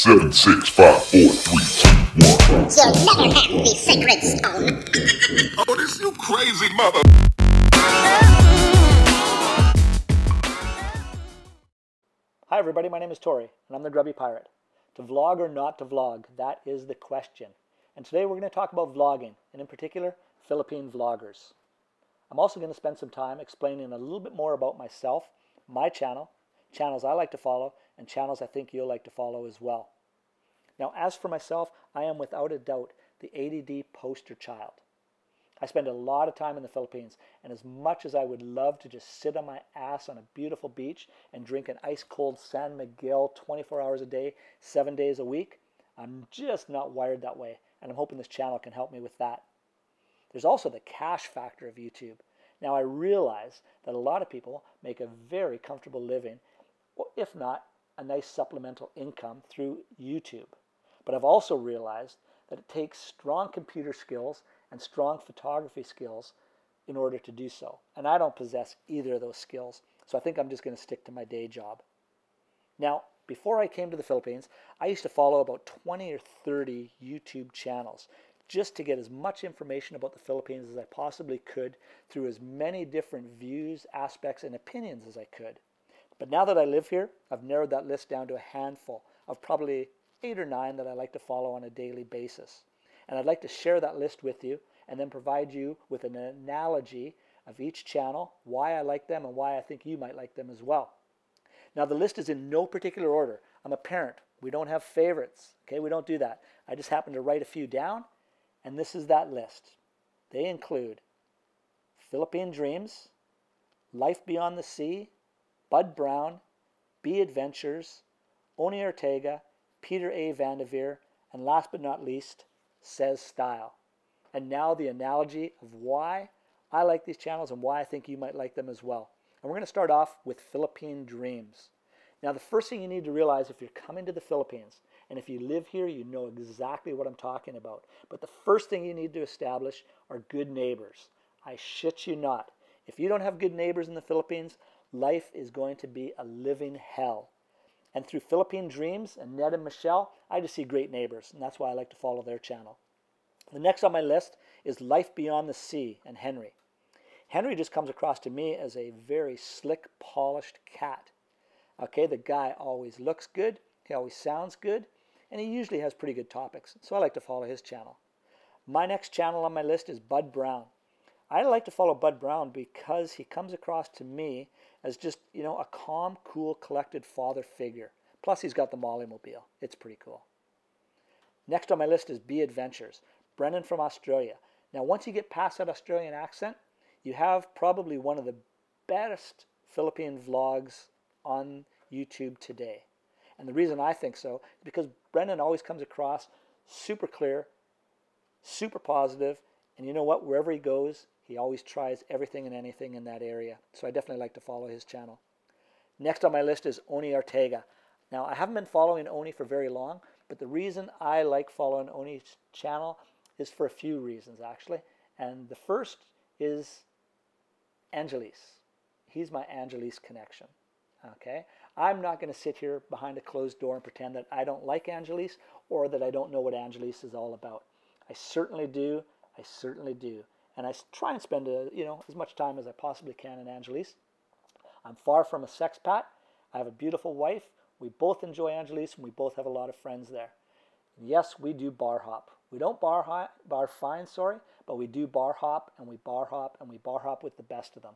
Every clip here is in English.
7, 6, 5, 4, 3, 2, 1. You'll never have the sacred stone. Oh, this you crazy mother. Hi everybody, my name is Tori, and I'm the Grubby Pirate. To vlog or not to vlog, that is the question. And today we're going to talk about vlogging, and in particular, Philippine vloggers. I'm also going to spend some time explaining a little bit more about myself, my channel, channels I like to follow, and channels I think you'll like to follow as well. Now, as for myself, I am without a doubt the ADD poster child. I spend a lot of time in the Philippines, and as much as I would love to just sit on my ass on a beautiful beach and drink an ice-cold San Miguel 24 hours a day, 7 days a week, I'm just not wired that way, and I'm hoping this channel can help me with that. There's also the cash factor of YouTube. Now, I realize that a lot of people make a very comfortable living, or if not, a nice supplemental income through YouTube. But I've also realized that it takes strong computer skills and strong photography skills in order to do so. And I don't possess either of those skills, so I think I'm just going to stick to my day job. Now, before I came to the Philippines, I used to follow about 20 or 30 YouTube channels just to get as much information about the Philippines as I possibly could through as many different views, aspects, and opinions as I could. But now that I live here, I've narrowed that list down to a handful of probably 8 or 9 that I like to follow on a daily basis. And I'd like to share that list with you and then provide you with an analogy of each channel, why I like them and why I think you might like them as well. Now, the list is in no particular order. I'm a parent. We don't have favorites. Okay, we don't do that. I just happen to write a few down, and this is that list. They include Philippine Dreams, Life Beyond the Sea, Bud Brown, B Adventures, Oni Ortega, Peter A. Vanderveer, and last but not least, Says Style. And now the analogy of why I like these channels and why I think you might like them as well. And we're going to start off with Philippine Dreams. Now, the first thing you need to realize if you're coming to the Philippines, and if you live here, you know exactly what I'm talking about. But the first thing you need to establish are good neighbors. I shit you not. If you don't have good neighbors in the Philippines, life is going to be a living hell. And through Philippine Dreams and Ned and Michelle, I just see great neighbors, and that's why I like to follow their channel. The next on my list is Life Beyond the Sea and Henry. Henry just comes across to me as a very slick, polished cat. Okay, the guy always looks good, he always sounds good, and he usually has pretty good topics, so I like to follow his channel. My next channel on my list is Bud Brown. I like to follow Bud Brown because he comes across to me as just, a calm, cool, collected father figure. Plus, he's got the Mollymobile. It's pretty cool. Next on my list is B Adventures. Brennan from Australia. Now, once you get past that Australian accent, you have probably one of the best Philippine vlogs on YouTube today. And the reason I think so is because Brennan always comes across super clear, super positive, and you know what? Wherever he goes, he always tries everything and anything in that area. So I definitely like to follow his channel. Next on my list is Oni Ortega. Now, I haven't been following Oni for very long, but the reason I like following Oni's channel is for a few reasons, actually. And the first is Angelis. He's my Angelis connection. Okay? I'm not going to sit here behind a closed door and pretend that I don't like Angelis or that I don't know what Angelis is all about. I certainly do. I certainly do. And I try and spend as much time as I possibly can in Angelis. I'm far from a sexpat. I have a beautiful wife. We both enjoy Angelis, and we both have a lot of friends there. And yes, we do bar hop. We don't bar fine, but we do bar hop, and we bar hop, and we bar hop with the best of them.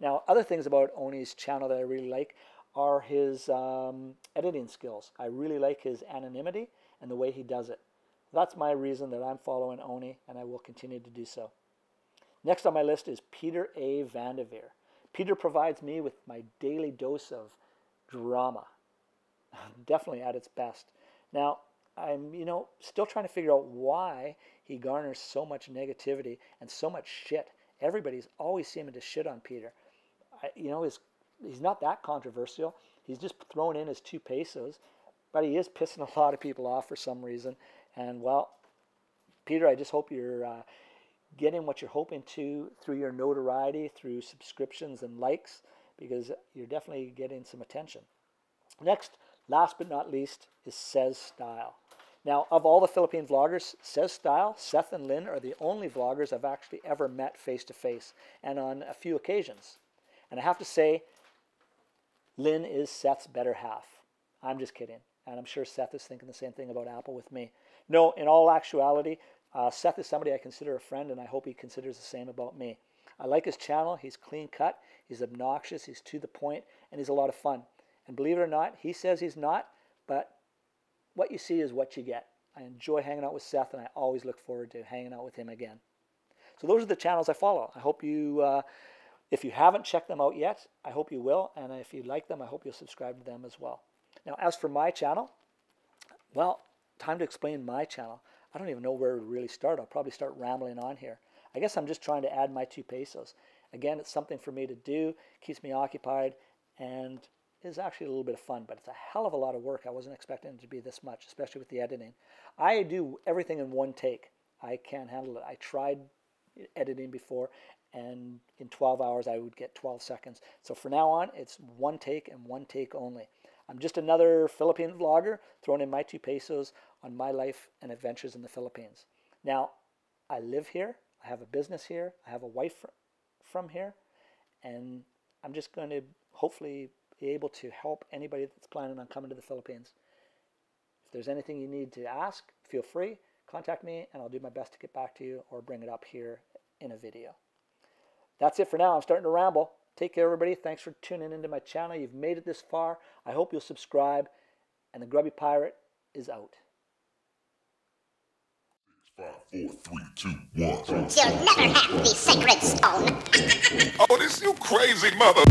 Now, other things about Oni's channel that I really like are his editing skills. I really like his anonymity and the way he does it. That's my reason that I'm following Oni, and I will continue to do so. Next on my list is Peter A. Vanderveer. Peter provides me with my daily dose of drama, definitely at its best. Now, I'm, still trying to figure out why he garners so much negativity and so much shit. Everybody's always seeming to shit on Peter. He's not that controversial. He's just thrown in his 2 pesos, but he is pissing a lot of people off for some reason. And, well, Peter, I just hope you're getting what you're hoping to through your notoriety, through subscriptions and likes, because you're definitely getting some attention. Next, Last but not least is Says Style. Now, of all the Philippine vloggers, Says Style, Seth and Lynn are the only vloggers I've actually ever met face-to-face, and on a few occasions. And I have to say, Lynn is Seth's better half. I'm just kidding. And I'm sure Seth is thinking the same thing about Apple with me. No, in all actuality, Seth is somebody I consider a friend, and I hope he considers the same about me. I like his channel. He's clean cut, he's obnoxious, he's to the point, and he's a lot of fun. And believe it or not, he says he's not, but what you see is what you get. I enjoy hanging out with Seth, and I always look forward to hanging out with him again. So those are the channels I follow. I hope you, if you haven't checked them out yet, I hope you will. And if you like them, I hope you'll subscribe to them as well. Now, as for my channel, well, time to explain my channel. I don't even know where to really start. I'll probably start rambling on here. I guess I'm just trying to add my 2 pesos. Again, it's something for me to do, keeps me occupied, and is actually a little bit of fun, but it's a hell of a lot of work. I wasn't expecting it to be this much, especially with the editing. I do everything in one take. I can't handle it. I tried editing before, and in 12 hours I would get 12 seconds. So from now on, it's one take and one take only. I'm just another Philippine vlogger throwing in my 2 pesos on my life and adventures in the Philippines. Now, I live here. I have a business here. I have a wife from here. And I'm just going to hopefully be able to help anybody that's planning on coming to the Philippines. If there's anything you need to ask, feel free. Contact me, and I'll do my best to get back to you or bring it up here in a video. That's it for now. I'm starting to ramble. Take care, everybody. Thanks for tuning into my channel. You've made it this far. I hope you'll subscribe. And the Grubby Pirate is out. 5, 4, 3, 2, 1. You'll never have the sacred stone. Oh, this you crazy mother.